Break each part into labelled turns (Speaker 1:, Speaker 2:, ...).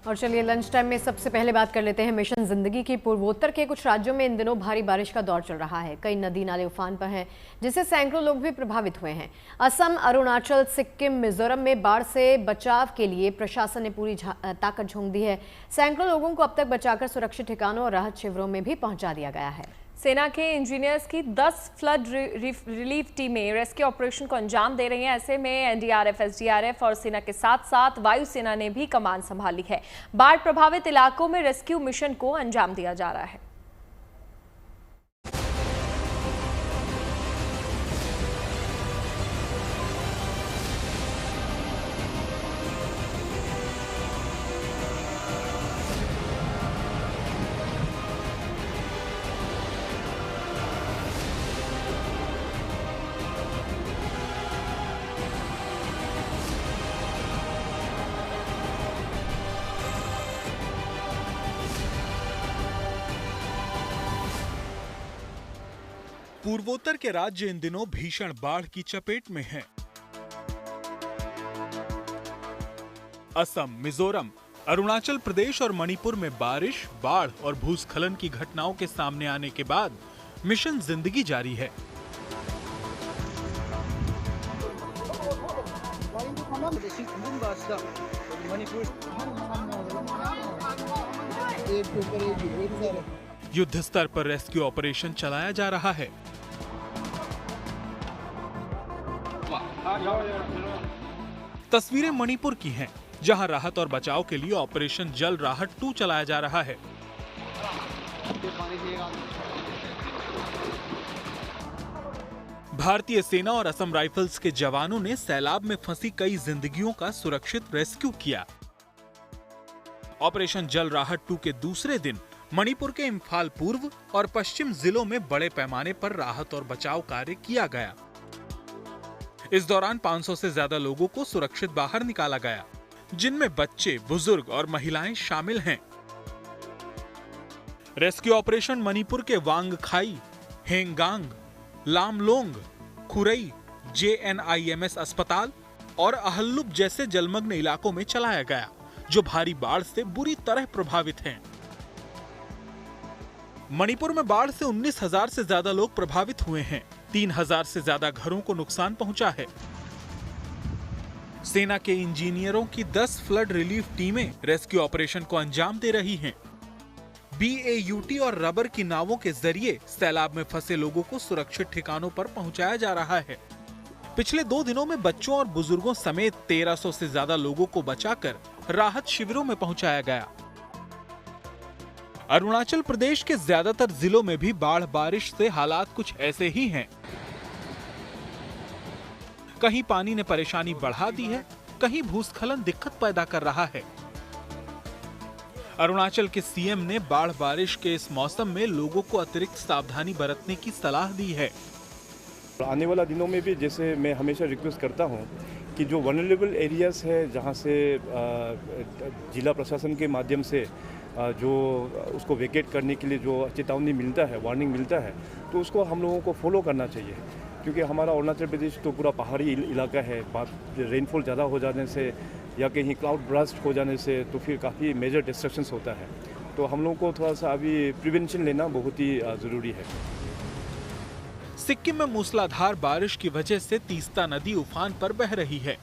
Speaker 1: और चलिए lunch time में सबसे पहले बात कर लेते हैं मिशन जिंदगी की। पूर्वोत्तर के कुछ राज्यों में इन दिनों भारी बारिश का दौर चल रहा है। कई नदी नाले उफान पर हैं, जिससे सैकड़ों लोग भी प्रभावित हुए हैं। असम, अरुणाचल, सिक्किम, मिजोरम में बाढ़ से बचाव के लिए प्रशासन ने पूरी ताकत झोंक दी है। सैकड़ों लोगों को अब तक बचाकर सुरक्षित ठिकानों और राहत शिविरों में भी पहुंचा दिया गया है।
Speaker 2: सेना के इंजीनियर्स की 10 फ्लड रिलीफ टीमें रेस्क्यू ऑपरेशन को अंजाम दे रही हैं। ऐसे में एनडीआरएफ, एसडीआरएफ और सेना के साथ साथ वायुसेना ने भी कमान संभाली है। बाढ़ प्रभावित इलाकों में रेस्क्यू मिशन को अंजाम दिया जा रहा है।
Speaker 3: पूर्वोत्तर के राज्य इन दिनों भीषण बाढ़ की चपेट में हैं। असम, मिजोरम, अरुणाचल प्रदेश और मणिपुर में बारिश, बाढ़ और भूस्खलन की घटनाओं के सामने आने के बाद मिशन जिंदगी जारी है। युद्ध स्तर पर रेस्क्यू ऑपरेशन चलाया जा रहा है। तस्वीरें मणिपुर की हैं, जहां राहत और बचाव के लिए ऑपरेशन जल राहत 2 चलाया जा रहा है। भारतीय सेना और असम राइफल्स के जवानों ने सैलाब में फंसी कई जिंदगियों का सुरक्षित रेस्क्यू किया। ऑपरेशन जल राहत 2 के दूसरे दिन मणिपुर के इम्फाल पूर्व और पश्चिम जिलों में बड़े पैमाने पर राहत और बचाव कार्य किया गया। इस दौरान 500 से ज्यादा लोगों को सुरक्षित बाहर निकाला गया, जिनमें बच्चे, बुजुर्ग और महिलाएं शामिल हैं। रेस्क्यू ऑपरेशन मणिपुर के वांगखाई, हेंगांग, लामलोंग, खुरई, JNIMS अस्पताल और अहल्लुप जैसे जलमग्न इलाकों में चलाया गया, जो भारी बाढ़ से बुरी तरह प्रभावित हैं। मणिपुर में बाढ़ से 19,000 से ज्यादा लोग प्रभावित हुए हैं। 3,000 से ज्यादा घरों को नुकसान पहुंचा है। सेना के इंजीनियरों की 10 फ्लड रिलीफ टीमें रेस्क्यू ऑपरेशन को अंजाम दे रही हैं। BAUT और रबर की नावों के जरिए सैलाब में फंसे लोगों को सुरक्षित ठिकानों पर पहुंचाया जा रहा है। पिछले 2 दिनों में बच्चों और बुजुर्गों समेत 1300 से ज्यादा लोगों को बचाकर राहत शिविरों में पहुंचाया गया। अरुणाचल प्रदेश के ज्यादातर जिलों में भी बाढ़ बारिश से हालात कुछ ऐसे ही हैं। कहीं पानी ने परेशानी बढ़ा दी है, कहीं भूस्खलन दिक्कत पैदा कर रहा है। अरुणाचल के CM ने बाढ़ बारिश के इस मौसम में लोगों को अतिरिक्त सावधानी बरतने की सलाह दी है।
Speaker 4: आने वाला दिनों में भी जैसे मैं हमेशा रिक्वेस्ट करता हूं कि जो वनरेबल एरियाज है, जहां से जिला प्रशासन के माध्यम से जो उसको वेकेट करने के लिए जो चेतावनी मिलता है, वार्निंग मिलता है, तो उसको हम लोगों को फॉलो करना चाहिए। क्योंकि हमारा अरुणाचल प्रदेश तो पूरा पहाड़ी इलाका है। रेनफॉल ज़्यादा हो जाने से या कहीं क्लाउड ब्रस्ट हो जाने से तो फिर काफ़ी मेजर डिस्ट्रक्शंस होता है। तो हम लोगों को थोड़ा सा अभी प्रिवेंशन लेना बहुत ही ज़रूरी है।
Speaker 3: सिक्किम में मूसलाधार बारिश की वजह से तीस्ता नदी उफान पर बह रही है,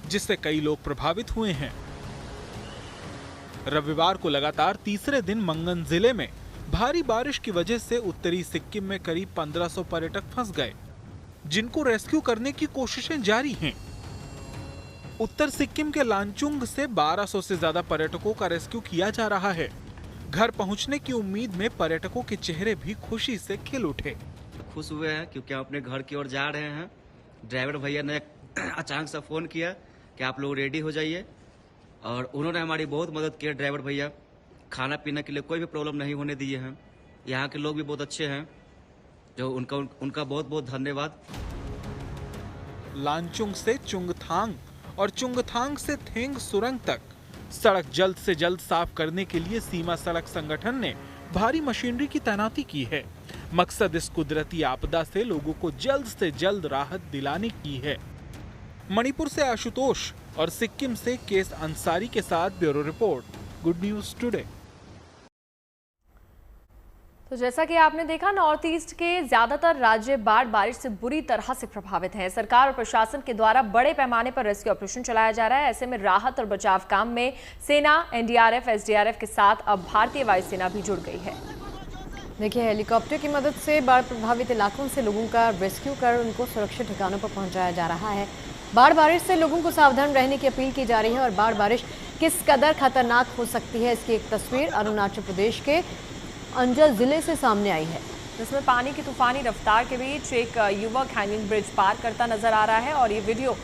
Speaker 3: जिससे कई लोग प्रभावित हुए हैं। रविवार को लगातार तीसरे दिन मंगन जिले में भारी बारिश की वजह से उत्तरी सिक्किम में करीब 1500 पर्यटक फंस गए, जिनको रेस्क्यू करने की कोशिशें जारी हैं। उत्तर सिक्किम के लांचुंग से 1200 से ज्यादा पर्यटकों का रेस्क्यू किया जा रहा है। घर पहुंचने की उम्मीद में पर्यटकों के चेहरे भी खुशी से खिल उठे।
Speaker 5: खुश हुए हैं क्योंकि हम अपने घर की ओर जा रहे हैं। ड्राइवर भैया ने अचानक से फोन किया कि आप लोग रेडी हो जाइए, और उन्होंने हमारी बहुत मदद की। ड्राइवर भैया खाना पीने के लिए कोई भी प्रॉब्लम नहीं होने दिए हैं। यहाँ के लोग भी बहुत अच्छे हैं, जो उनका बहुत बहुत धन्यवाद।
Speaker 3: लांचुंग से चुंगथांग और चुंगथांग से थेंग सुरंग तक सड़क जल्द से जल्द साफ करने के लिए सीमा सड़क संगठन ने भारी मशीनरी की तैनाती की है। मकसद इस कुदरती आपदा से लोगों को जल्द से जल्द राहत दिलाने की है। मणिपुर से आशुतोष और सिक्किम से केस अंसारी के साथ bureau report, good news today.
Speaker 2: तो जैसा कि आपने देखा, नॉर्थ ईस्ट के ज्यादातर राज्य बाढ़ बारिश से बुरी तरह से प्रभावित हैं। सरकार और प्रशासन के द्वारा बड़े पैमाने पर रेस्क्यू ऑपरेशन चलाया जा रहा है। ऐसे में राहत और बचाव काम में सेना, एनडीआरएफ, एसडीआरएफ के साथ अब भारतीय वायुसेना भी जुड़ गई है।
Speaker 1: देखिए, हेलीकॉप्टर की मदद से बाढ़ प्रभावित इलाकों से लोगों का रेस्क्यू कर उनको सुरक्षित ठिकानों पर पहुंचाया जा रहा है। बाढ़ बारिश से लोगों को सावधान रहने की अपील की जा रही है और बाढ़ बारिश किस कदर खतरनाक हो सकती है, इसकी एक तस्वीर अरुणाचल प्रदेश के अंजल जिले से सामने आई है,
Speaker 2: जिसमें पानी की तूफानी रफ्तार के बीच एक युवक हैंगिंग ब्रिज पार करता नजर आ रहा है। और ये वीडियो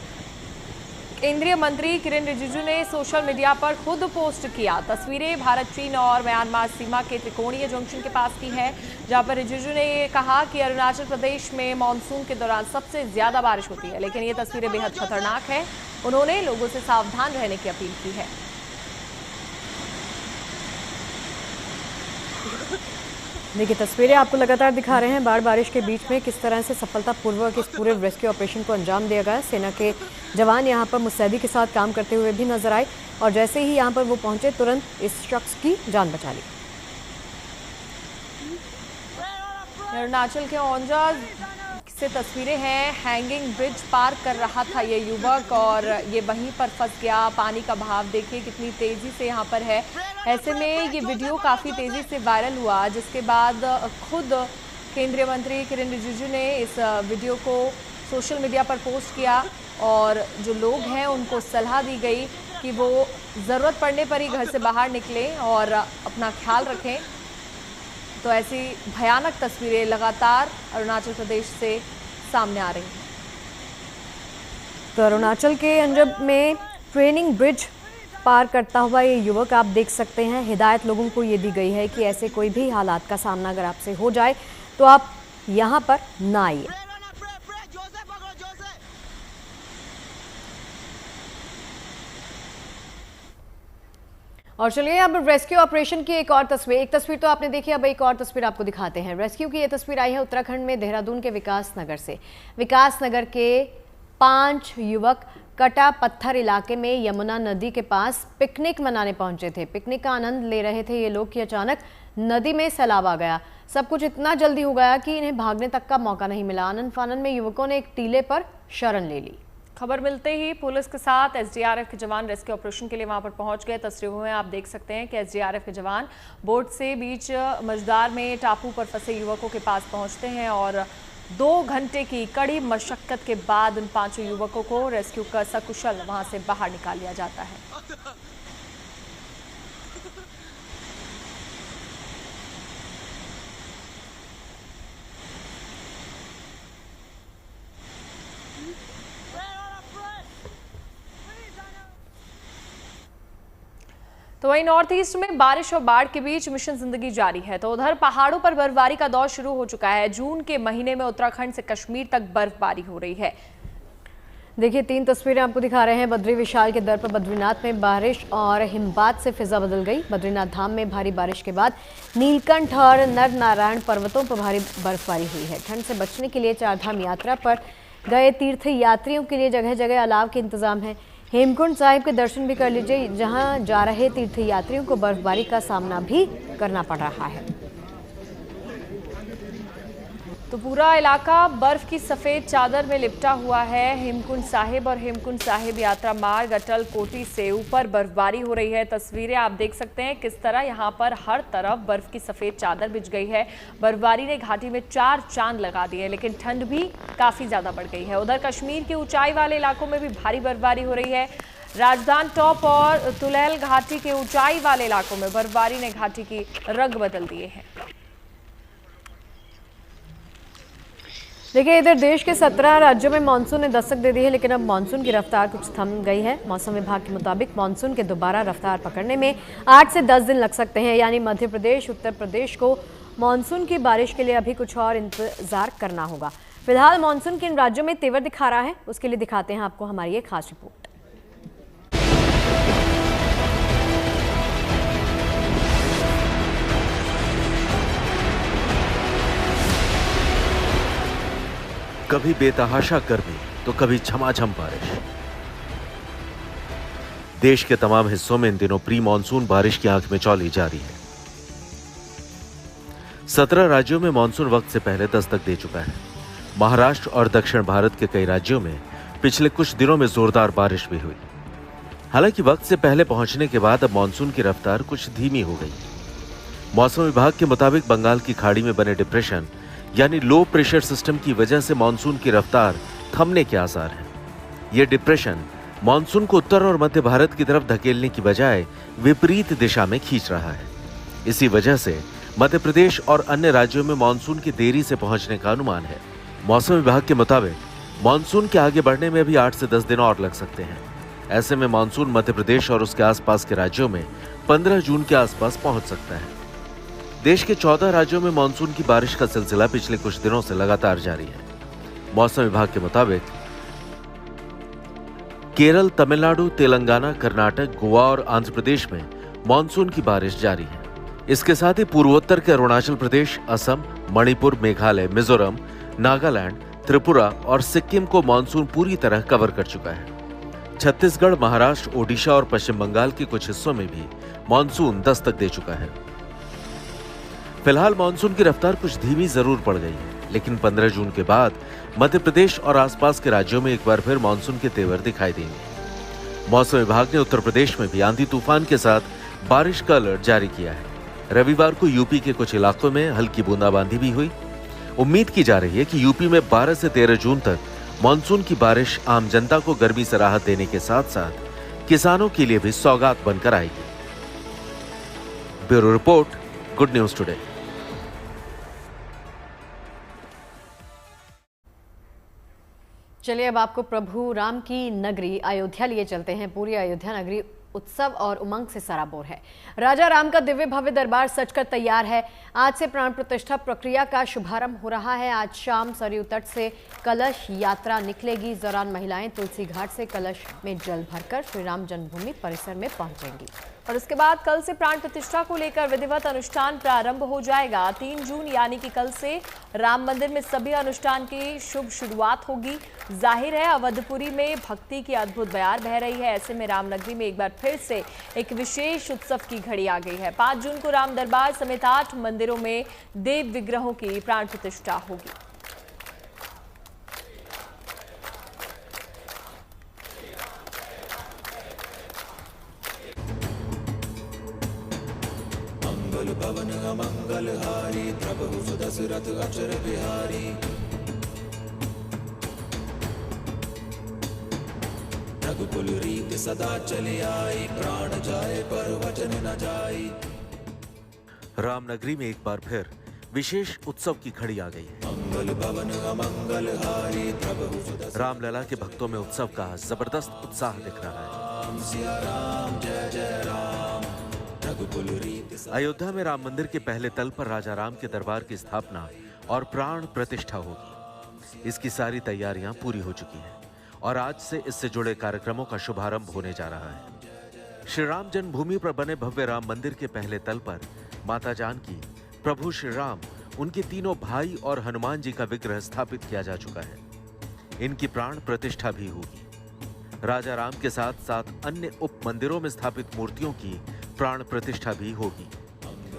Speaker 2: केंद्रीय मंत्री किरेन रिजिजू ने सोशल मीडिया पर खुद पोस्ट किया। तस्वीरें भारत, चीन और म्यांमार सीमा के त्रिकोणीय जंक्शन के पास की है, जहां पर रिजिजू ने ये कहा कि अरुणाचल प्रदेश में मानसून के दौरान सबसे ज्यादा बारिश होती है, लेकिन ये तस्वीरें बेहद खतरनाक है। उन्होंने लोगों से सावधान रहने की अपील की है।
Speaker 1: देखिए, तस्वीरें आपको लगातार दिखा रहे हैं बाढ़ बारिश के बीच में किस तरह से सफलतापूर्वक इस पूरे रेस्क्यू ऑपरेशन को अंजाम दिया गया। सेना के जवान यहां पर मुस्तैदी के साथ काम करते हुए भी नजर आए और जैसे ही यहां पर वो पहुंचे तुरंत इस शख्स की जान बचा ली।
Speaker 2: अरुणाचल के ओंजा से तस्वीरें हैं। हैंगिंग ब्रिज पार कर रहा था ये युवक और ये वहीं पर फंस गया। पानी का बहाव देखिए कितनी तेजी से यहाँ पर है। ऐसे में ये वीडियो काफ़ी तेजी से वायरल हुआ, जिसके बाद खुद केंद्रीय मंत्री किरेन रिजिजू ने इस वीडियो को सोशल मीडिया पर पोस्ट किया और जो लोग हैं उनको सलाह दी गई कि वो ज़रूरत पड़ने पर ही घर से बाहर निकलें और अपना ख्याल रखें। तो ऐसी भयानक तस्वीरें लगातार अरुणाचल प्रदेश से सामने आ रही हैं।
Speaker 1: तो अरुणाचल के अंजब में ट्रेनिंग ब्रिज पार करता हुआ ये युवक आप देख सकते हैं। हिदायत लोगों को ये दी गई है कि ऐसे कोई भी हालात का सामना अगर आपसे हो जाए तो आप यहाँ पर ना आइए। और चलिए अब रेस्क्यू ऑपरेशन की एक और तस्वीर, एक तस्वीर तो आपने देखी, अब एक और तस्वीर आपको दिखाते हैं। रेस्क्यू की ये तस्वीर आई है उत्तराखंड में देहरादून के विकास नगर से। विकास नगर के 5 युवक कटा पत्थर इलाके में यमुना नदी के पास पिकनिक मनाने पहुंचे थे। पिकनिक का आनंद ले रहे थे ये लोग कि अचानक नदी में सैलाब आ गया। सब कुछ इतना जल्दी हो गया कि इन्हें भागने तक का मौका नहीं मिला। आनंद फानन में युवकों ने एक टीले पर शरण ले ली।
Speaker 2: खबर मिलते ही पुलिस के साथ एसडीआरएफ के जवान रेस्क्यू ऑपरेशन के लिए वहां पर पहुंच गए। तस्वीरों में आप देख सकते हैं कि एसडीआरएफ के जवान बोट से बीच मझदार में टापू पर फंसे युवकों के पास पहुंचते हैं और 2 घंटे की कड़ी मशक्कत के बाद उन 5 युवकों को रेस्क्यू कर सकुशल वहां से बाहर निकाल लिया जाता है। तो वहीं नॉर्थ ईस्ट में बारिश और बाढ़ के बीच मिशन जिंदगी जारी है। तो उधर पहाड़ों पर बर्फबारी का दौर शुरू हो चुका है। जून के महीने में उत्तराखंड से कश्मीर तक बर्फबारी हो रही है।
Speaker 1: देखिए, 3 तस्वीरें आपको दिखा रहे हैं। बद्री विशाल के दर पर बद्रीनाथ में बारिश और हिमपात से फिजा बदल गई। बद्रीनाथ धाम में भारी बारिश के बाद नीलकंठ और नर नारायण पर्वतों पर भारी बर्फबारी हुई है। ठंड से बचने के लिए 4 धाम यात्रा पर गए तीर्थ यात्रियों के लिए जगह जगह अलाव के इंतजाम है। हेमकुंड साहिब के दर्शन भी कर लीजिए, जहां जा रहे तीर्थ यात्रियों को बर्फबारी का सामना भी करना पड़ रहा है।
Speaker 2: तो पूरा इलाका बर्फ की सफेद चादर में लिपटा हुआ है। हेमकुंड साहिब और हेमकुंड साहिब यात्रा मार्ग अटल कोटी से ऊपर बर्फबारी हो रही है। तस्वीरें आप देख सकते हैं किस तरह यहाँ पर हर तरफ बर्फ की सफेद चादर बिछ गई है। बर्फबारी ने घाटी में 4 चांद लगा दिए, लेकिन ठंड भी काफी ज्यादा बढ़ गई है। उधर कश्मीर के ऊंचाई वाले इलाकों में भी भारी बर्फबारी हो रही है। राजधान टॉप और तुलैल घाटी के ऊंचाई वाले इलाकों में बर्फबारी ने घाटी की रंग बदल दिए हैं।
Speaker 1: देखिए, इधर देश के 17 राज्यों में मानसून ने दस्तक दे दी है, लेकिन अब मानसून की रफ्तार कुछ थम गई है। मौसम विभाग के मुताबिक मानसून के दोबारा रफ्तार पकड़ने में 8 से 10 दिन लग सकते हैं। यानी मध्य प्रदेश, उत्तर प्रदेश को मानसून की बारिश के लिए अभी कुछ और इंतजार करना होगा। फिलहाल मानसून किन राज्यों में तेवर दिखा रहा है, उसके लिए दिखाते हैं आपको हमारी एक खास रिपोर्ट।
Speaker 6: कभी बेतहाशा गर्मी तो कभी झमाझम बारिश। देश के तमाम हिस्सों में इन दिनों प्री मानसून बारिश की आंख मिचौली जारी है। 17 राज्यों में मानसून वक्त से पहले दस्तक दे चुका है। महाराष्ट्र और दक्षिण भारत के कई राज्यों में पिछले कुछ दिनों में जोरदार बारिश भी हुई। हालांकि वक्त से पहले पहुंचने के बाद अब मानसून की रफ्तार कुछ धीमी हो गई। मौसम विभाग के मुताबिक बंगाल की खाड़ी में बने डिप्रेशन यानी लो प्रेशर सिस्टम की वजह से मानसून की रफ्तार थमने के आसार हैं। यह डिप्रेशन मानसून को उत्तर और मध्य भारत की तरफ धकेलने की बजाय विपरीत दिशा में खींच रहा है। इसी वजह से मध्य प्रदेश और अन्य राज्यों में मानसून की देरी से पहुंचने का अनुमान है। मौसम विभाग के मुताबिक मानसून के आगे बढ़ने में भी 8 से 10 दिन और लग सकते हैं। ऐसे में मानसून मध्य प्रदेश और उसके आसपास के राज्यों में 15 जून के आसपास पहुंच सकता है। देश के 14 राज्यों में मानसून की बारिश का सिलसिला पिछले कुछ दिनों से लगातार जारी है। मौसम विभाग के मुताबिक केरल, तमिलनाडु, तेलंगाना, कर्नाटक, गोवा और आंध्र प्रदेश में मानसून की बारिश जारी है। इसके साथ ही पूर्वोत्तर के अरुणाचल प्रदेश, असम, मणिपुर, मेघालय, मिजोरम, नागालैंड, त्रिपुरा और सिक्किम को मानसून पूरी तरह कवर कर चुका है। छत्तीसगढ़, महाराष्ट्र, ओडिशा और पश्चिम बंगाल के कुछ हिस्सों में भी मानसून दस्तक दे चुका है। फिलहाल मानसून की रफ्तार कुछ धीमी जरूर पड़ गई है, लेकिन 15 जून के बाद मध्य प्रदेश और आसपास के राज्यों में एक बार फिर मानसून के तेवर दिखाई देंगे। मौसम विभाग ने उत्तर प्रदेश में भी आंधी तूफान के साथ बारिश का अलर्ट जारी किया है। रविवार को यूपी के कुछ इलाकों में हल्की बूंदाबांदी भी हुई। उम्मीद की जा रही है कि यूपी में 12 से 13 जून तक मानसून की बारिश आम जनता को गर्मी से राहत देने के साथ साथ किसानों के लिए भी सौगात बनकर आएगी। Bureau report, good news today.
Speaker 1: चलिए अब आपको प्रभु राम की नगरी अयोध्या लिए चलते हैं। पूरी अयोध्या नगरी उत्सव और उमंग से सराबोर है। राजा राम का दिव्य भव्य दरबार सजकर तैयार है। आज से प्राण प्रतिष्ठा प्रक्रिया का शुभारंभ हो रहा है। आज शाम सरयू तट से कलश यात्रा निकलेगी। इस दौरान महिलाएं तुलसी घाट से कलश में जल भरकर श्री राम जन्मभूमि परिसर में पहुंचेंगी
Speaker 2: और उसके बाद कल से प्राण प्रतिष्ठा को लेकर विधिवत अनुष्ठान प्रारंभ हो जाएगा। 3 जून यानी कि कल से राम मंदिर में सभी अनुष्ठान की शुभ शुरुआत होगी। जाहिर है अवधपुरी में भक्ति की अद्भुत बयार बह रही है। ऐसे में रामनगरी में एक बार फिर से एक विशेष उत्सव की घड़ी आ गई है। 5 जून को राम दरबार समेत 8 मंदिरों में देव विग्रहों की प्राण प्रतिष्ठा होगी।
Speaker 7: मंगल भवन अमंगलहारी प्रभु सुदशरथ अचर बिहारी। रघुकुल रीत सदा चली आई प्राण जाए पर वचन न जाई।
Speaker 6: रामनगरी में एक बार फिर विशेष उत्सव की घड़ी आ गई है।
Speaker 7: मंगल भवन अमंगलहारी प्रभु सुदशरथ।
Speaker 6: रामलला के भक्तों में उत्सव का जबरदस्त उत्साह दिख रहा है।
Speaker 7: सिया राम जय जय राम।
Speaker 6: अयोध्या में राम मंदिर के पहले तल पर राजा राम के दरबार की स्थापना और प्राण प्रतिष्ठा होगी। इसकी सारी तैयारियां पूरी हो चुकी हैं और आज से इससे जुड़े कार्यक्रमों का शुभारंभ होने जा रहा है। श्री राम जन्मभूमि पर बने भव्य राम मंदिर के पहले तल पर माता जानकी, प्रभु श्री राम, उनके तीनों भाई और हनुमान जी का विग्रह स्थापित किया जा चुका है। इनकी प्राण प्रतिष्ठा भी होगी। राजा राम के साथ साथ अन्य उप मंदिरों में स्थापित मूर्तियों की प्राण प्रतिष्ठा भी होगी।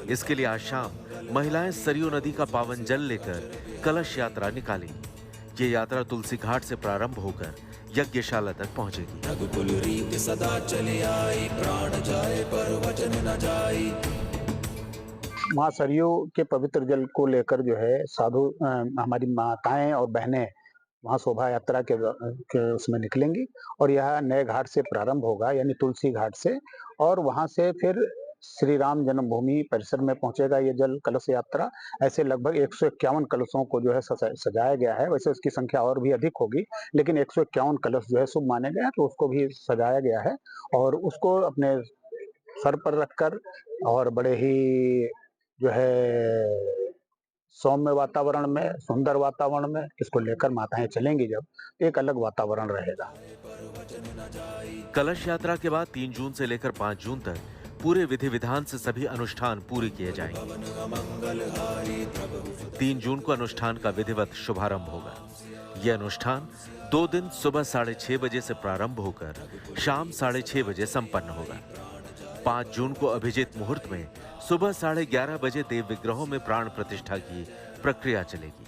Speaker 6: इसके लिए आज शाम महिलाएं सरयू नदी का पावन जल लेकर कलश यात्रा निकालेंगी। ये यात्रा तुलसी घाट से प्रारंभ होकर यज्ञशाला तक पहुंचेगी।
Speaker 7: रघुकुल रीत सदा चली आई प्राण जाए पर वचन न जाई।
Speaker 8: मां सरयू के पवित्र जल को लेकर जो है साधु हमारी माताएं और बहनें वहाँ शोभा यात्रा के उसमें निकलेंगी और यह नए घाट से प्रारंभ होगा यानी तुलसी घाट से, और वहाँ से फिर श्री राम जन्मभूमि परिसर में पहुंचेगा ये जल कलश यात्रा। ऐसे लगभग 151 कलशों को जो है सजाया गया है। वैसे उसकी संख्या और भी अधिक होगी, लेकिन 151 कलश जो है शुभ माने गए हैं, तो उसको भी सजाया गया है और उसको अपने सर पर रखकर और बड़े ही जो है सौम्य वातावरण में, सुंदर वातावरण में इसको लेकर माताएं चलेंगी, जब एक अलग वातावरण रहेगा।
Speaker 6: कलश यात्रा के बाद 3 जून से लेकर 5 जून तक पूरे विधि विधान से सभी अनुष्ठान पूरे किए जाएंगे। 3 जून को अनुष्ठान का विधिवत शुभारंभ होगा। यह अनुष्ठान 2 दिन सुबह 6:30 बजे से प्रारंभ होकर शाम 6:30 बजे संपन्न होगा। 5 जून को अभिजीत मुहूर्त में सुबह 11:30 बजे देव विग्रहों में प्राण प्रतिष्ठा की प्रक्रिया चलेगी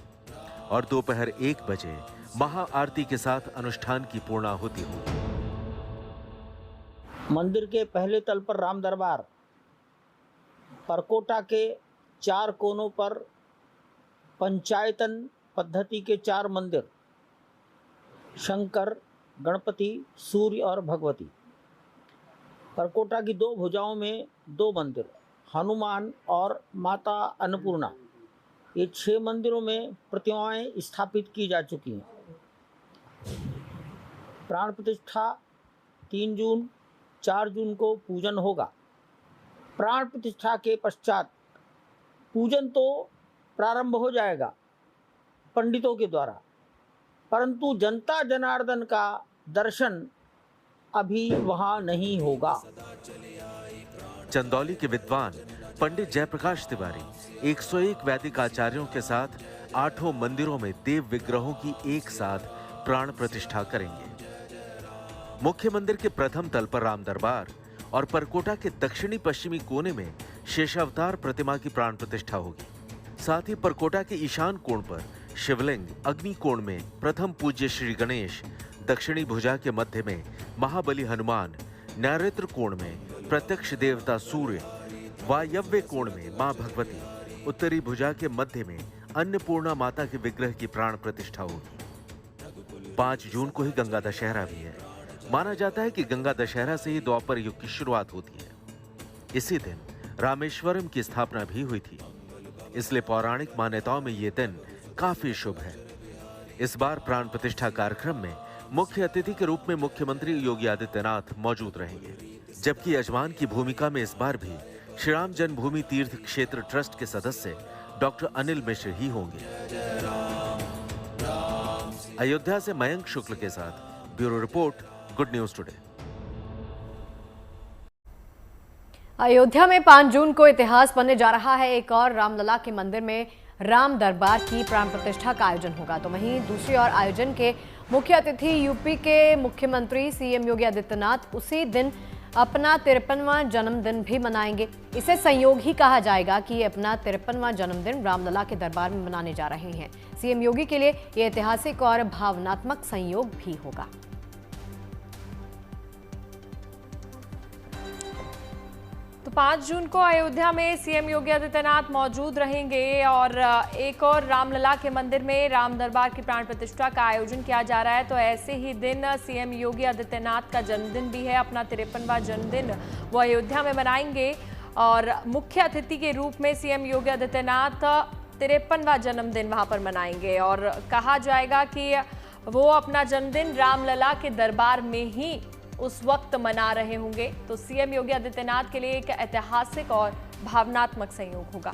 Speaker 6: और दोपहर 1 बजे महाआरती के साथ अनुष्ठान की पूर्णाहुति होगी।
Speaker 9: मंदिर के पहले तल पर राम दरबार, परकोटा के 4 कोनों पर पंचायतन पद्धति के 4 मंदिर, शंकर, गणपति, सूर्य और भगवती। परकोटा की 2 भुजाओं में 2 मंदिर, हनुमान और माता अन्नपूर्णा। ये 6 मंदिरों में प्रतिमाएं स्थापित की जा चुकी हैं। प्राण प्रतिष्ठा 3 जून, 4 जून को पूजन होगा। प्राण प्रतिष्ठा के पश्चात पूजन तो प्रारंभ हो जाएगा पंडितों के द्वारा, परंतु जनता जनार्दन का दर्शन अभी वहां नहीं होगा।
Speaker 6: चंदौली के विद्वान पंडित जयप्रकाश तिवारी 101 वैदिक आचार्यों के साथ 8 मंदिरों में देव विग्रहों की एक साथ प्राण प्रतिष्ठा करेंगे। मुख्य मंदिर के प्रथम तल पर राम दरबार और परकोटा के दक्षिणी पश्चिमी कोने में शेषावतार प्रतिमा की प्राण प्रतिष्ठा होगी। साथ ही परकोटा के ईशान कोण पर शिवलिंग, अग्नि कोण में प्रथम पूज्य श्री गणेश, दक्षिणी भुजा के मध्य में महाबली हनुमान, नैऋत्य कोण में प्रत्यक्ष देवता सूर्य, वायव्य कोण में मां भगवती, उत्तरी भुजा के मध्य में अन्नपूर्णा माता के विग्रह की प्राण प्रतिष्ठा होगी। 5 जून को ही गंगा दशहरा भी है। माना जाता है कि गंगा दशहरा से ही द्वापर युग की शुरुआत होती है। इसी दिन रामेश्वरम की स्थापना भी हुई थी, इसलिए पौराणिक मान्यताओं में ये दिन काफी शुभ है। इस बार प्राण प्रतिष्ठा कार्यक्रम में मुख्य अतिथि के रूप में मुख्यमंत्री योगी आदित्यनाथ मौजूद रहेंगे, जबकि यजमान की भूमिका में इस बार भी श्री राम जन्मभूमि तीर्थ क्षेत्र ट्रस्ट के सदस्य डॉक्टर अनिल मिश्र ही होंगे। अयोध्या से मयंक शुक्ल के साथ bureau report, good news today.
Speaker 1: Ayodhya में 5 जून को इतिहास बनने जा रहा है। एक और रामलला के मंदिर में राम दरबार की प्राण प्रतिष्ठा का आयोजन होगा, तो वहीं दूसरी ओर आयोजन के मुख्य अतिथि यूपी के मुख्यमंत्री सीएम योगी आदित्यनाथ उसी दिन अपना 53वां जन्मदिन भी मनाएंगे। इसे संयोग ही कहा जाएगा कि ये अपना 53वां जन्मदिन रामलला के दरबार में मनाने जा रहे हैं। सीएम योगी के लिए ये ऐतिहासिक और भावनात्मक संयोग भी होगा।
Speaker 2: तो 5 जून को अयोध्या में सीएम योगी आदित्यनाथ मौजूद रहेंगे और एक और रामलला के मंदिर में राम दरबार की प्राण प्रतिष्ठा का आयोजन किया जा रहा है। तो ऐसे ही दिन सीएम योगी आदित्यनाथ का जन्मदिन भी है, अपना 53वां जन्मदिन वो अयोध्या में मनाएंगे और मुख्य अतिथि के रूप में सीएम योगी आदित्यनाथ 53वां जन्मदिन वहां पर मनाएंगे और कहा जाएगा कि वो अपना जन्मदिन रामलला के दरबार में ही उस वक्त मना रहे होंगे। तो सीएम योगी आदित्यनाथ के लिए एक ऐतिहासिक और भावनात्मक संयोग होगा।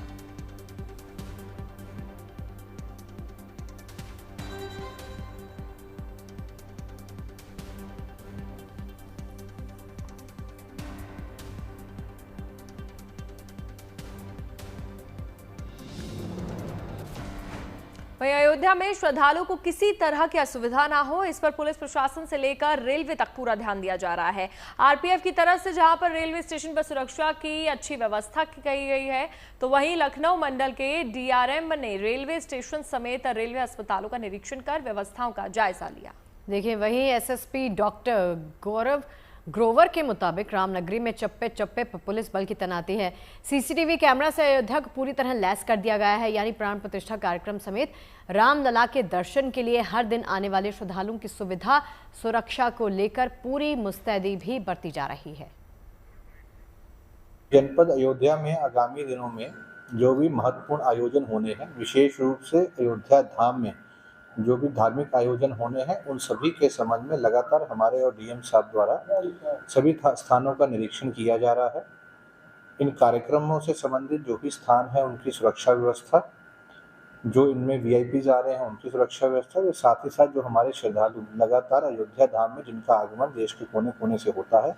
Speaker 2: वहीं अयोध्या में श्रद्धालुओं को किसी तरह की असुविधा ना हो, इस पर पुलिस प्रशासन से लेकर रेलवे तक पूरा ध्यान दिया जा रहा है। आरपीएफ की तरफ से जहां पर रेलवे स्टेशन पर सुरक्षा की अच्छी व्यवस्था की गई है, तो वहीं लखनऊ मंडल के डीआरएम ने रेलवे स्टेशन समेत रेलवे अस्पतालों का निरीक्षण कर व्यवस्थाओं का जायजा लिया।
Speaker 1: देखिए, वहीं एसएसपी डॉक्टर गौरव ग्रोवर के मुताबिक रामनगरी में चप्पे चप्पे पर पुलिस बल की तैनाती है। सीसीटीवी कैमरा से अयोध्या को पूरी तरह लैस कर दिया गया है, यानी प्राण प्रतिष्ठा कार्यक्रम समेत रामलला के दर्शन के लिए हर दिन आने वाले श्रद्धालुओं की सुविधा सुरक्षा को लेकर पूरी मुस्तैदी भी बरती जा रही है।
Speaker 10: जनपद अयोध्या में आगामी दिनों में जो भी महत्वपूर्ण आयोजन होने हैं, विशेष रूप से अयोध्या धाम में जो भी धार्मिक आयोजन होने हैं, उन सभी के संबंध में लगातार हमारे और डीएम साहब द्वारा सभी स्थानों का निरीक्षण किया जा रहा है। इन कार्यक्रमों से संबंधित जो भी स्थान है उनकी सुरक्षा व्यवस्था, जो इनमें वीआईपी आ रहे हैं उनकी सुरक्षा व्यवस्था, वे साथ ही साथ जो हमारे श्रद्धालु लगातार अयोध्या धाम में जिनका आगमन देश के कोने कोने से होता है,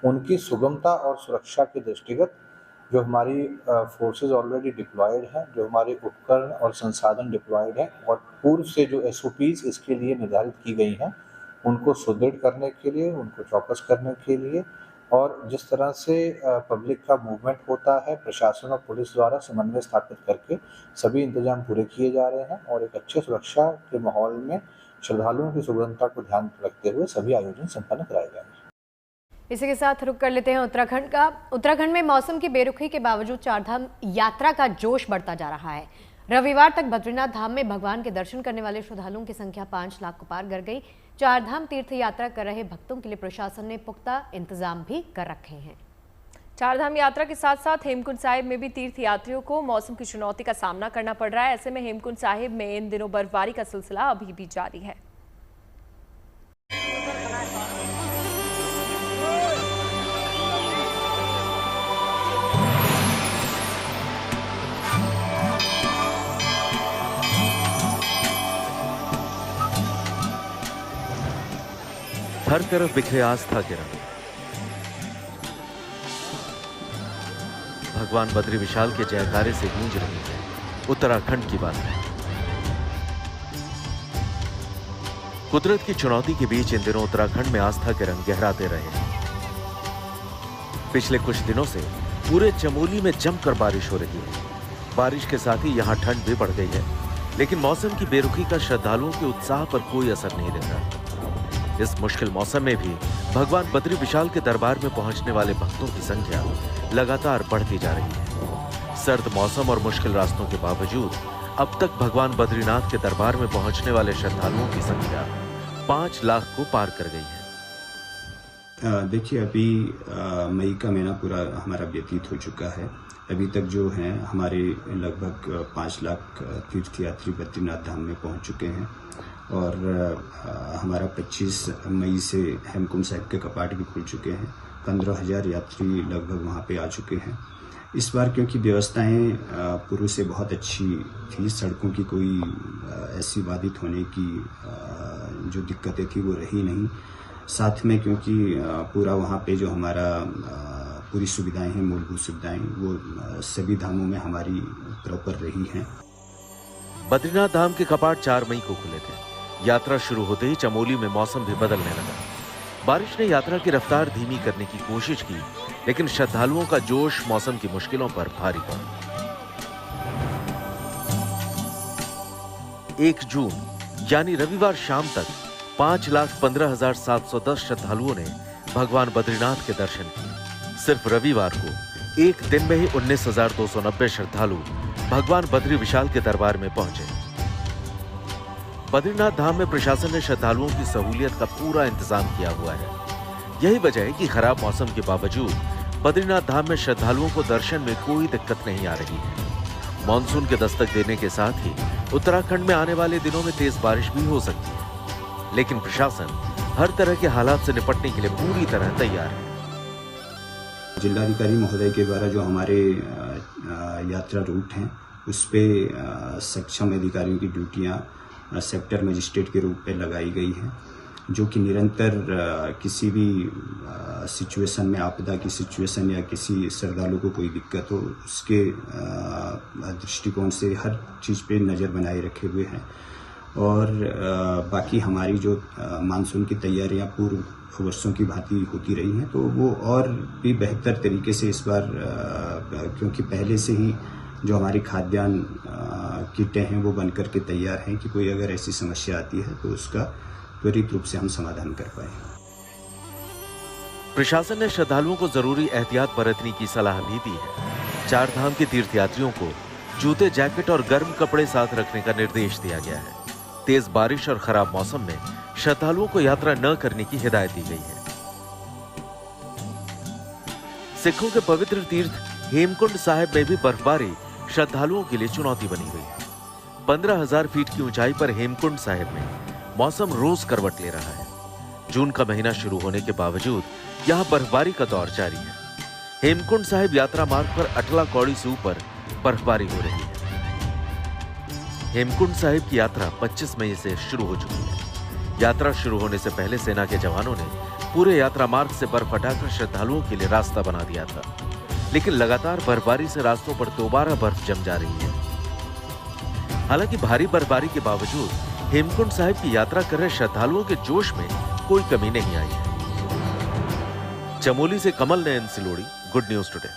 Speaker 10: उनकी सुगमता और सुरक्षा के दृष्टिगत जो हमारी फोर्सेस ऑलरेडी डिप्लॉयड हैं, जो हमारे उपकरण और संसाधन डिप्लॉयड हैं और पूर्व से जो SOPs इसके लिए निर्धारित की गई हैं उनको सुदृढ़ करने के लिए, उनको चौकस करने के लिए और जिस तरह से पब्लिक का मूवमेंट होता है, प्रशासन और पुलिस द्वारा समन्वय स्थापित करके सभी इंतजाम पूरे किए जा रहे हैं और एक अच्छे सुरक्षा के माहौल में श्रद्धालुओं की सुगमता को ध्यान रखते हुए सभी आयोजन संपन्न कराए जाएंगे।
Speaker 1: इसी के साथ रुक कर लेते हैं उत्तराखंड का। उत्तराखंड में मौसम की बेरुखी के बावजूद चारधाम यात्रा का जोश बढ़ता जा रहा है। रविवार तक बद्रीनाथ धाम में भगवान के दर्शन करने वाले श्रद्धालुओं की संख्या 5 लाख को पार कर गई। चारधाम तीर्थ यात्रा कर रहे भक्तों के लिए प्रशासन ने पुख्ता इंतजाम भी कर रखे हैं।
Speaker 2: चारधाम यात्रा के साथ साथ हेमकुंड साहिब में भी तीर्थ यात्रियों को मौसम की चुनौती का सामना करना पड़ रहा है। ऐसे में हेमकुंड साहिब में इन दिनों बर्फबारी का सिलसिला अभी भी जारी है।
Speaker 6: हर तरफ बिखरे आस्था के रंग। भगवान बद्री विशाल के जयकारे से गूंज रही है उत्तराखंड की बात है। कुदरत की चुनौती के बीच इन दिनों उत्तराखंड में आस्था के रंग गहराते रहे हैं। पिछले कुछ दिनों से पूरे चमोली में जमकर बारिश हो रही है। बारिश के साथ ही यहां ठंड भी बढ़ गई है, लेकिन मौसम की बेरुखी का श्रद्धालुओं के उत्साह पर कोई असर नहीं दिखा। इस मुश्किल मौसम में भी भगवान बद्री विशाल के दरबार में पहुंचने वाले भक्तों की संख्या लगातार बढ़ती जा रही है। सर्द मौसम और मुश्किल रास्तों के बावजूद अब तक भगवान बद्रीनाथ के दरबार में पहुंचने वाले श्रद्धालुओं की संख्या 5 लाख को पार कर गई है।
Speaker 11: देखिए, अभी मई का महीना पूरा हमारा व्यतीत हो चुका है। अभी तक जो है हमारे लगभग 5 लाख तीर्थयात्री बद्रीनाथ धाम में पहुंच चुके हैं और हमारा 25 मई से हेमकुंड साहिब के कपाट भी खुल चुके हैं। 15,000 यात्री लगभग वहां पे आ चुके हैं। इस बार क्योंकि व्यवस्थाएं पूर्व से बहुत अच्छी थी, सड़कों की कोई ऐसी बाधित होने की जो दिक्कतें थी वो रही नहीं। साथ में क्योंकि पूरा वहाँ पे जो हमारा पूरी सुविधाएं हैं, मूलभूत सुविधाएं, वो सभी धामों में हमारी प्रॉपर रही हैं।
Speaker 6: बद्रीनाथ धाम के कपाट 4 मई को खुले थे। यात्रा शुरू होते ही चमोली में मौसम भी बदलने लगा। बारिश ने यात्रा की रफ्तार धीमी करने की कोशिश की, लेकिन श्रद्धालुओं का जोश मौसम की मुश्किलों पर भारी पड़ा। 1 जून यानी रविवार शाम तक 5,15,710 श्रद्धालुओं ने भगवान बद्रीनाथ के दर्शन किए। सिर्फ रविवार को एक दिन में ही 19,290 श्रद्धालु भगवान बद्री विशाल के दरबार में पहुंचे। बद्रीनाथ धाम में प्रशासन ने श्रद्धालुओं की सहूलियत का पूरा इंतजाम किया हुआ है। यही वजह है कि खराब मौसम के बावजूद बद्रीनाथ धाम में श्रद्धालुओं को दर्शन में कोई दिक्कत नहीं आ रही है। मानसून के दस्तक देने के साथ ही उत्तराखंड में आने वाले दिनों में तेज बारिश भी हो सकती है, लेकिन प्रशासन हर तरह के हालात से निपटने के लिए पूरी तरह तैयार है।
Speaker 11: जिलाधिकारी महोदय के द्वारा जो हमारे यात्रा रूट हैं उस पे सक्षम अधिकारियों की ड्यूटियां सेक्टर मजिस्ट्रेट के रूप में लगाई गई हैं, जो कि निरंतर किसी भी सिचुएशन में, आपदा की सिचुएशन या किसी श्रद्धालु को कोई दिक्कत हो, उसके दृष्टिकोण से हर चीज़ पे नज़र बनाए रखे हुए हैं। और बाकी हमारी जो मानसून की तैयारियां पूर्व वर्षों की भांति होती रही हैं, तो वो और भी बेहतर तरीके से इस बार, क्योंकि पहले से ही जो हमारी खाद्यान्न किटें हैं वो बनकर के तैयार हैं कि कोई अगर ऐसी समस्या आती है तो उसका त्वरित रूप से हम समाधान कर पाए।
Speaker 6: प्रशासन ने श्रद्धालुओं को जरूरी एहतियात बरतने की सलाह भी दी है। 4 धाम के तीर्थयात्रियों को जूते, जैकेट और गर्म कपड़े साथ रखने का निर्देश दिया गया है। तेज बारिश और खराब मौसम में श्रद्धालुओं को यात्रा न करने की हिदायत दी गई है। सिखों के पवित्र तीर्थ हेमकुंड साहिब में भी बर्फबारी श्रद्धालुओं के लिए चुनौती बनी हुई है। 15,000 फीट की ऊंचाई पर हेमकुंड साहिब में मौसम रोज करवट ले रहा है। जून का महीना शुरू होने के बावजूद यहां बर्फबारी का दौर जारी है। हेमकुंड साहिब यात्रा मार्ग पर अटला कौड़ी से ऊपर बर्फबारी हो रही है। हेमकुंड साहिब की यात्रा 25 मई से शुरू हो चुकी है। यात्रा शुरू होने से पहले सेना के जवानों ने पूरे यात्रा मार्ग से बर्फ हटाकर श्रद्धालुओं के लिए रास्ता बना दिया था। लेकिन लगातार बर्फबारी से रास्तों पर दोबारा बर्फ जम जा रही है। हालांकि भारी बर्फबारी के बावजूद हेमकुंड साहिब की यात्रा कर रहे श्रद्धालुओं के जोश में कोई कमी नहीं आई है। चमोली से Kamal Nayan Silori, good news today.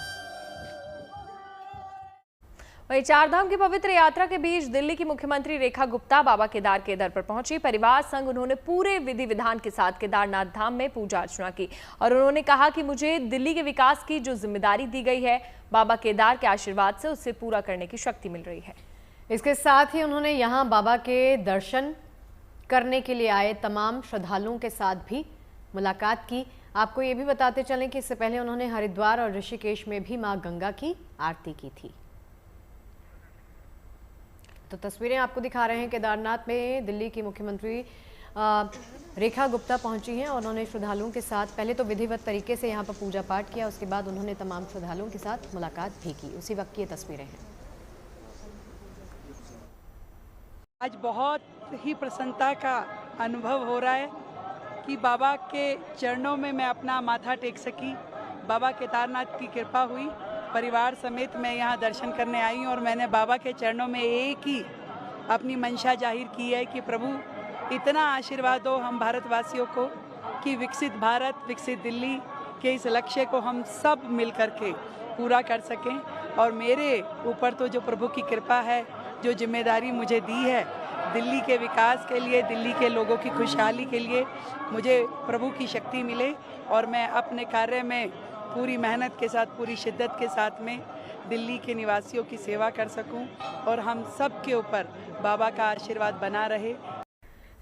Speaker 2: वहीं चारधाम की पवित्र यात्रा के बीच दिल्ली की मुख्यमंत्री रेखा गुप्ता बाबा केदार के दर पर पहुंची। परिवार संग उन्होंने पूरे विधि विधान के साथ केदारनाथ धाम में पूजा अर्चना की और उन्होंने कहा कि मुझे दिल्ली के विकास की जो जिम्मेदारी दी गई है, बाबा केदार के आशीर्वाद से उसे पूरा करने की शक्ति मिल रही है।
Speaker 1: इसके साथ ही उन्होंने यहां बाबा के दर्शन करने के लिए आए तमाम श्रद्धालुओं के साथ भी मुलाकात की। आपको ये भी बताते चलें कि इससे पहले उन्होंने हरिद्वार और ऋषिकेश में भी मां गंगा की आरती की थी। तो तस्वीरें आपको दिखा रहे हैं, केदारनाथ में दिल्ली की मुख्यमंत्री रेखा गुप्ता पहुंची हैं और उन्होंने श्रद्धालुओं के साथ पहले तो विधिवत तरीके से यहां पर पूजा पाठ किया, उसके बाद उन्होंने तमाम श्रद्धालुओं के साथ मुलाकात भी की। उसी वक्त की ये तस्वीरें हैं।
Speaker 12: आज बहुत ही प्रसन्नता का अनुभव हो रहा है कि बाबा के चरणों में मैं अपना माथा टेक सकी। बाबा केदारनाथ की कृपा हुई, परिवार समेत मैं यहाँ दर्शन करने आई हूँ और मैंने बाबा के चरणों में एक ही अपनी मंशा जाहिर की है कि प्रभु इतना आशीर्वाद दो हम भारतवासियों को कि विकसित भारत, विकसित दिल्ली के इस लक्ष्य को हम सब मिल कर के पूरा कर सकें। और मेरे ऊपर तो जो प्रभु की कृपा है, जो जिम्मेदारी मुझे दी है दिल्ली के विकास के लिए, दिल्ली के लोगों की खुशहाली के लिए, मुझे प्रभु की शक्ति मिले और मैं अपने कार्य में पूरी मेहनत के साथ, पूरी शिद्दत के साथ में दिल्ली के निवासियों की सेवा कर सकूं और हम सब के ऊपर बाबा का आशीर्वाद बना रहे।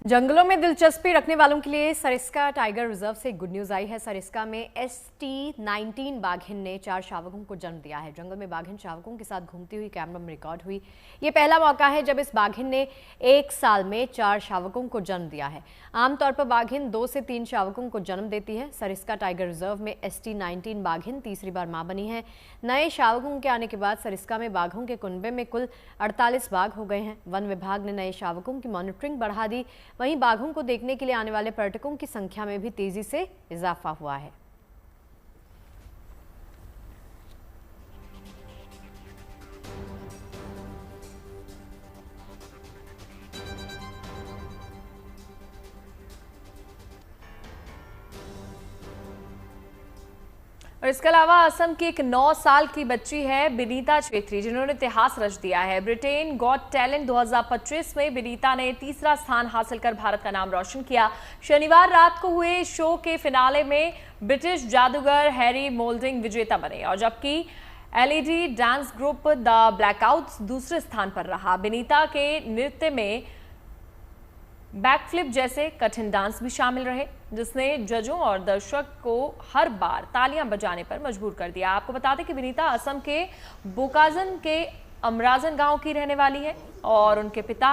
Speaker 1: जंगलों में दिलचस्पी रखने वालों के लिए सरिस्का टाइगर रिजर्व से गुड न्यूज आई है। सरिस्का में ST19 बाघिन ने 4 शावकों को जन्म दिया है। जंगल में बाघिन शावकों के साथ घूमती हुई कैमरा में रिकॉर्ड हुई। ये पहला मौका है जब इस बाघिन ने 1 साल में 4 शावकों को जन्म दिया है। आमतौर पर बाघिन 2 से 3 शावकों को जन्म देती है। सरिस्का टाइगर रिजर्व में ST19 बाघिन तीसरी बार मां बनी है। नए शावकों के आने के बाद सरिस्का में बाघों के कुनबे में कुल 48 बाघ हो गए हैं। वन विभाग ने नए शावकों की मॉनिटरिंग बढ़ा दी। वहीं बाघों को देखने के लिए आने वाले पर्यटकों की संख्या में भी तेजी से इजाफा हुआ है।
Speaker 2: और इसके अलावा असम की एक 9 साल की बच्ची है बिनीता छेत्री, जिन्होंने इतिहास रच दिया है। ब्रिटेन गॉट टैलेंट 2025 में बिनीता ने तीसरा स्थान हासिल कर भारत का नाम रोशन किया। शनिवार रात को हुए शो के फिनाले में ब्रिटिश जादूगर हैरी मोल्डिंग विजेता बने और जबकि LED dance group the blackouts दूसरे स्थान पर रहा। बिनीता के नृत्य में बैकफ्लिप जैसे कठिन डांस भी शामिल रहे, जिसने जजों और दर्शक को हर बार तालियां बजाने पर मजबूर कर दिया। आपको बता दें कि बिनीता असम के बोकाजन के अमराजन गांव की रहने वाली है और उनके पिता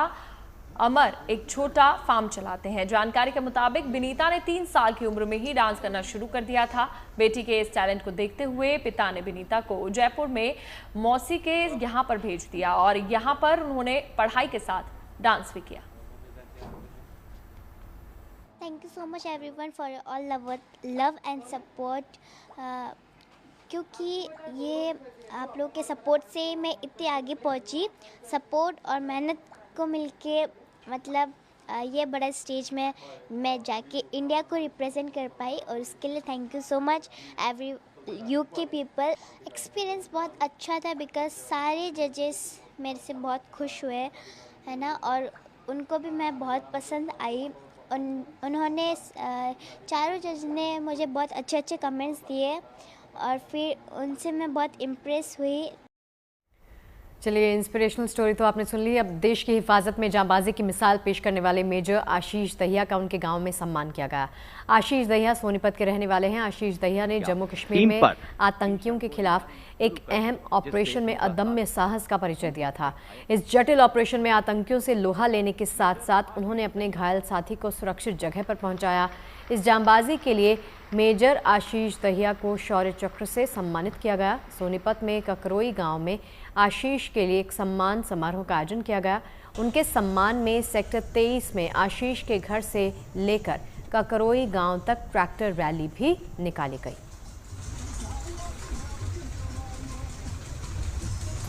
Speaker 2: अमर एक छोटा फार्म चलाते हैं। जानकारी के मुताबिक बिनीता ने 3 साल की उम्र में ही डांस करना शुरू कर दिया था। बेटी के इस टैलेंट को देखते हुए पिता ने बिनीता को जयपुर में मौसी के यहाँ पर भेज दिया और यहाँ पर उन्होंने पढ़ाई के साथ डांस भी किया।
Speaker 13: Thank you so much everyone for all love and support, क्योंकि ये आप लोग के सपोर्ट से मैं इतने आगे पहुंची। सपोर्ट और मेहनत को मिलके मतलब ये बड़ा स्टेज में मैं जाके इंडिया को रिप्रेजेंट कर पाई और उसके लिए thank you so much every UK people. Experience बहुत अच्छा था बिकॉज सारे जजेस मेरे से बहुत खुश हुए है ना, और उनको भी मैं बहुत पसंद आई। उन्होंने चारों जज ने मुझे बहुत अच्छे कमेंट्स दिए और फिर उनसे मैं बहुत इम्प्रेस हुई।
Speaker 1: चलिए, इंस्पिरेशनल स्टोरी तो आपने सुन ली। अब देश की हिफाजत में जांबाजी की मिसाल पेश करने वाले मेजर आशीष दहिया का उनके गांव में सम्मान किया गया। आशीष दहिया सोनीपत के रहने वाले हैं। आशीष दहिया ने जम्मू कश्मीर में आतंकियों के खिलाफ एक अहम ऑपरेशन में अदम्य साहस का परिचय दिया था। इस जटिल ऑपरेशन में आतंकियों से लोहा लेने के साथ साथ उन्होंने अपने घायल साथी को सुरक्षित जगह पर पहुंचाया। इस जांबाजी के लिए मेजर आशीष दहिया को शौर्य चक्र से सम्मानित किया गया। सोनीपत में ककरोई गांव में आशीष के लिए एक सम्मान समारोह का आयोजन किया गया। उनके सम्मान में सेक्टर 23 में आशीष के घर से लेकर ककरोई गांव तक ट्रैक्टर रैली भी निकाली गई।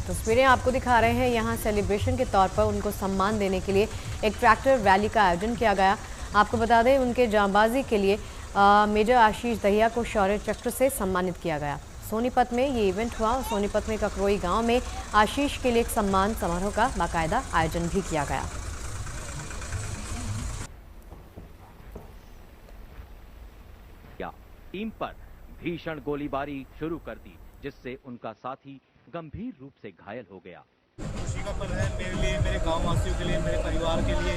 Speaker 1: तस्वीरें आपको दिखा रहे हैं। यहाँ सेलिब्रेशन के तौर पर उनको सम्मान देने के लिए एक ट्रैक्टर रैली का आयोजन किया गया। आपको बता दें उनके जांबाजी के लिए मेजर आशीष दहिया को शौर्य चक्र से सम्मानित किया गया। सोनीपत में ये इवेंट हुआ और सोनीपत में ककरोई गांव में आशीष के लिए एक सम्मान समारोह का बाकायदा आयोजन भी किया गया।
Speaker 14: टीम पर भीषण गोलीबारी शुरू कर दी, जिससे उनका साथी गंभीर रूप से घायल हो गया।
Speaker 15: खुशी का पल है मेरे लिए, मेरे गांव वासियों के लिए, मेरे परिवार के लिए।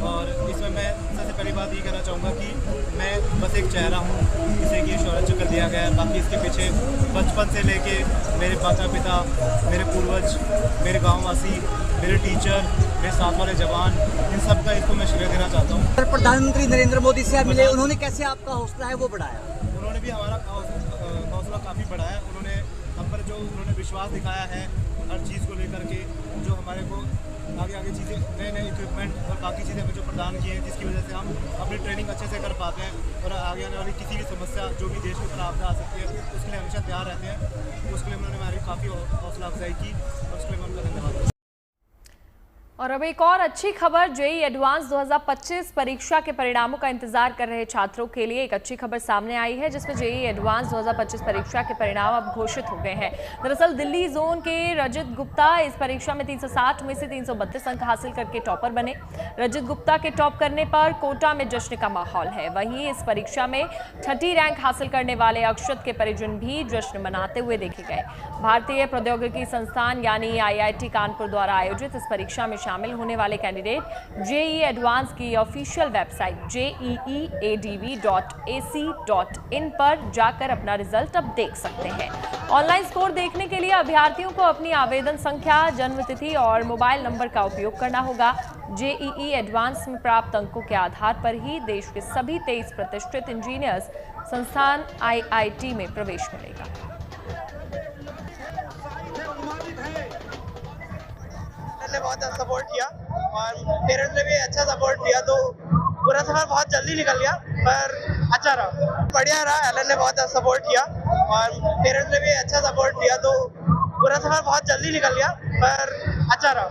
Speaker 15: और इसमें मैं सबसे पहली बात ये कहना चाहूँगा कि मैं बस एक चेहरा हूँ, जिसे कि शौर्य चक्र दिया गया है। बाकी इसके पीछे बचपन से लेके मेरे माता पिता, मेरे पूर्वज, मेरे गाँववासी, मेरे टीचर, मेरे साथ वाले जवान, इन सब का इसको मैं श्रेय देना चाहता हूँ।
Speaker 16: प्रधानमंत्री नरेंद्र मोदी से आप मिले, उन्होंने कैसे आपका हौसला है वो बढ़ाया?
Speaker 15: उन्होंने भी हमारा हौसला काफ़ी बढ़ाया। उन्होंने हम पर जो उन्होंने विश्वास दिखाया है हर चीज़ को लेकर के, जो हमारे को आगे चीज़ें, नए इक्विपमेंट और बाकी चीज़ें हमें जो प्रदान किए हैं, जिसकी वजह से हम अपनी ट्रेनिंग अच्छे से कर पाते हैं और आगे आने वाली किसी भी समस्या जो भी देश के ऊपर आपदा आ सकती है उसके लिए हमेशा तैयार रहते हैं। उसके लिए उन्होंने हमारी काफ़ी हौसला अफजाई की और उसके लिए मैं उनका धन्यवाद।
Speaker 2: और अब एक और अच्छी खबर, जेईई एडवांस 2025 परीक्षा के परिणामों का इंतजार कर रहे छात्रों के लिए एक अच्छी खबर सामने आई है, जिसमें जेईई एडवांस 2025 परीक्षा के परिणाम अब घोषित हो गए हैं। दरअसल दिल्ली जोन के रजत गुप्ता इस परीक्षा में 360 में से 332 अंक हासिल करके टॉपर बने। रजत गुप्ता के टॉप करने पर कोटा में जश्न का माहौल है। वहीं इस परीक्षा में 30 रैंक हासिल करने वाले अक्षत के परिजन भी जश्न मनाते हुए देखे गए। भारतीय प्रौद्योगिकी संस्थान यानी IIT कानपुर द्वारा आयोजित इस परीक्षा में शामिल होने वाले कैंडिडेट जेईई एडवांस की ऑफिशियल वेबसाइट jeeadv.ac.in पर जाकर अपना रिजल्ट अब देख सकते हैं। ऑनलाइन स्कोर देखने के लिए अभ्यर्थियों को अपनी आवेदन संख्या, जन्मतिथि और मोबाइल नंबर का उपयोग करना होगा। जेईई एडवांस में प्राप्त अंकों के आधार पर ही देश के सभी 23 प्रतिष्ठित इंजीनियर्स संस्थान IIT में प्रवेश मिलेगा।
Speaker 17: ने बहुत सपोर्ट किया और पेरेंट्स ने भी अच्छा सपोर्ट दिया, तो पूरा सफर बहुत जल्दी निकल गया पर अच्छा रहा, बढ़िया रहा। एलन ने बहुत सपोर्ट किया और पेरेंट्स ने भी अच्छा सपोर्ट दिया, तो पूरा सफर बहुत जल्दी निकल गया पर अच्छा रहा।